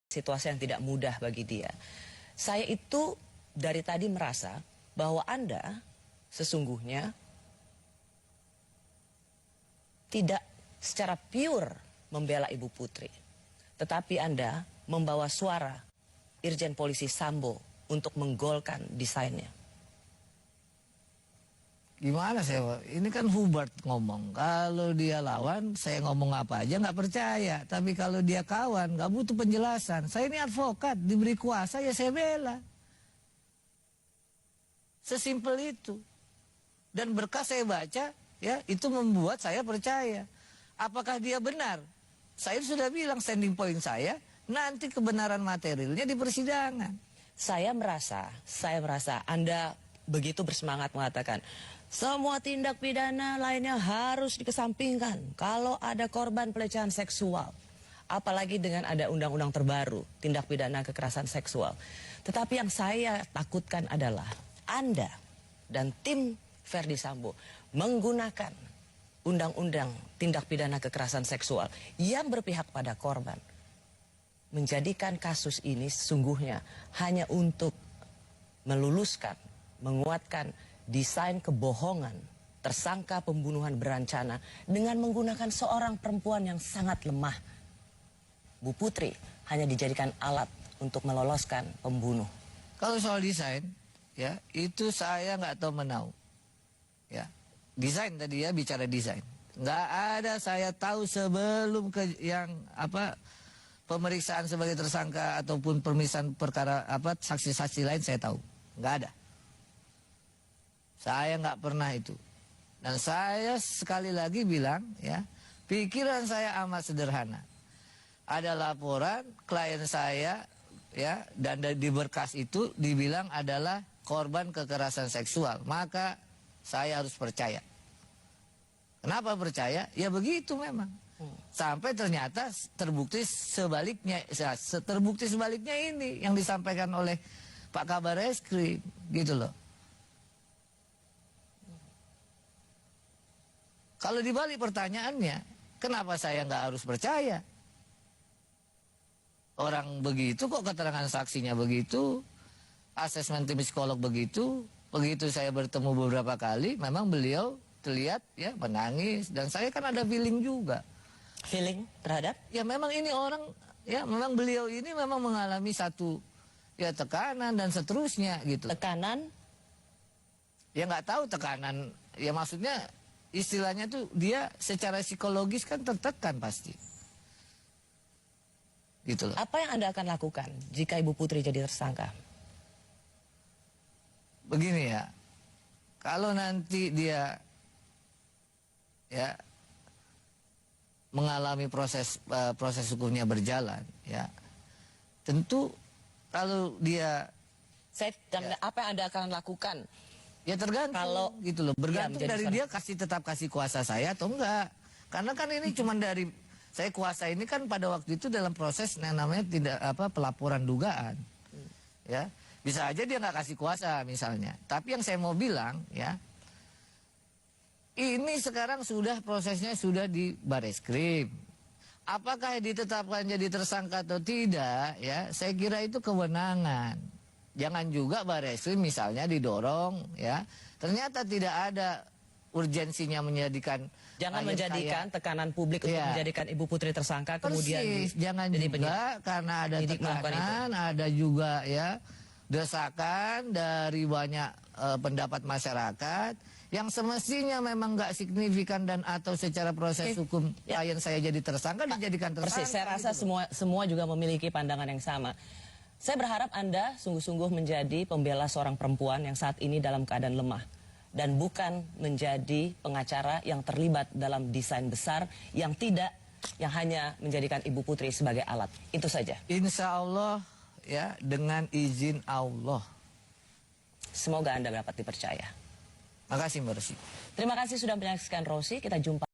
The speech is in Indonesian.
situasi yang tidak mudah bagi dia. Saya itu dari tadi merasa bahwa Anda sesungguhnya tidak secara pure membela Ibu Putri. Tetapi Anda membawa suara Irjen Polisi Sambo untuk menggolkan desainnya. Gimana saya? Ini kan Hubert ngomong. Kalau dia lawan, saya ngomong apa aja nggak percaya. Tapi kalau dia kawan, nggak butuh penjelasan. Saya ini advokat, diberi kuasa ya saya bela. Sesimpel itu. Dan berkas saya baca, ya itu membuat saya percaya. Apakah dia benar? Saya sudah bilang standing point saya, nanti kebenaran materialnya di persidangan. Saya merasa Anda begitu bersemangat mengatakan semua tindak pidana lainnya harus dikesampingkan kalau ada korban pelecehan seksual. Apalagi dengan ada undang-undang terbaru, tindak pidana kekerasan seksual. Tetapi yang saya takutkan adalah Anda dan tim Verdi Sambo menggunakan undang-undang tindak pidana kekerasan seksual yang berpihak pada korban. Menjadikan kasus ini sesungguhnya hanya untuk meluluskan, menguatkan desain kebohongan tersangka pembunuhan berencana dengan menggunakan seorang perempuan yang sangat lemah. Bu Putri hanya dijadikan alat untuk meloloskan pembunuh. Kalau soal desain, ya itu saya nggak tahu menau. Ya, desain tadi ya, bicara desain. Nggak ada saya tahu sebelum pemeriksaan sebagai tersangka ataupun pemeriksaan perkara saksi-saksi lain saya tahu. Nggak ada. Saya nggak pernah itu. Dan saya sekali lagi bilang, ya, pikiran saya amat sederhana. Ada laporan klien saya, ya, dan di berkas itu dibilang adalah korban kekerasan seksual. Maka saya harus percaya. Kenapa percaya? Ya begitu memang. Sampai ternyata terbukti sebaliknya ini yang disampaikan oleh Pak Kabar Eskrim, gitu loh. Kalau dibalik pertanyaannya, kenapa saya nggak harus percaya? Orang begitu kok keterangan saksinya begitu, asesmen tim psikolog begitu saya bertemu beberapa kali, memang beliau terlihat ya menangis dan saya kan ada feeling juga. Feeling terhadap? Ya memang ini orang, ya memang beliau ini memang mengalami satu ya tekanan dan seterusnya gitu. Tekanan? Ya nggak tahu tekanan, ya maksudnya istilahnya tuh dia secara psikologis kan tertekan pasti. Gitu loh. Apa yang Anda akan lakukan jika Ibu Putri jadi tersangka? Begini ya, kalau nanti dia ya mengalami proses hukumnya berjalan, ya tentu kalau dia apa yang Anda akan lakukan? Ya tergantung kalau gitu loh, bergantung dari dia tetap kasih kuasa saya atau enggak. Karena kan ini cuma dari saya kuasa ini kan pada waktu itu dalam proses yang namanya pelaporan dugaan. Ya, bisa aja dia nggak kasih kuasa misalnya. Tapi yang saya mau bilang ya, ini sekarang sudah prosesnya sudah di Bareskrim. Apakah ditetapkan jadi tersangka atau tidak? Ya, saya kira itu kewenangan. Jangan juga Bareskrim misalnya didorong, ya. Ternyata tidak ada urgensinya menjadikan. Jangan menjadikan tekanan publik untuk menjadikan Ibu Putri tersangka. Persis, jangan juga karena ada tekanan, ada juga ya desakan dari banyak pendapat masyarakat yang semestinya memang nggak signifikan dan atau secara proses hukum klien saya jadi tersangka dijadikan tersangka. Persis, saya rasa gitu semua juga memiliki pandangan yang sama. Saya berharap Anda sungguh-sungguh menjadi pembela seorang perempuan yang saat ini dalam keadaan lemah. Dan bukan menjadi pengacara yang terlibat dalam desain besar yang hanya menjadikan Ibu Putri sebagai alat. Itu saja. Insya Allah ya, dengan izin Allah. Semoga Anda dapat dipercaya. Makasih Mbak Rosi. Terima kasih sudah menyaksikan Rosi. Kita jumpa.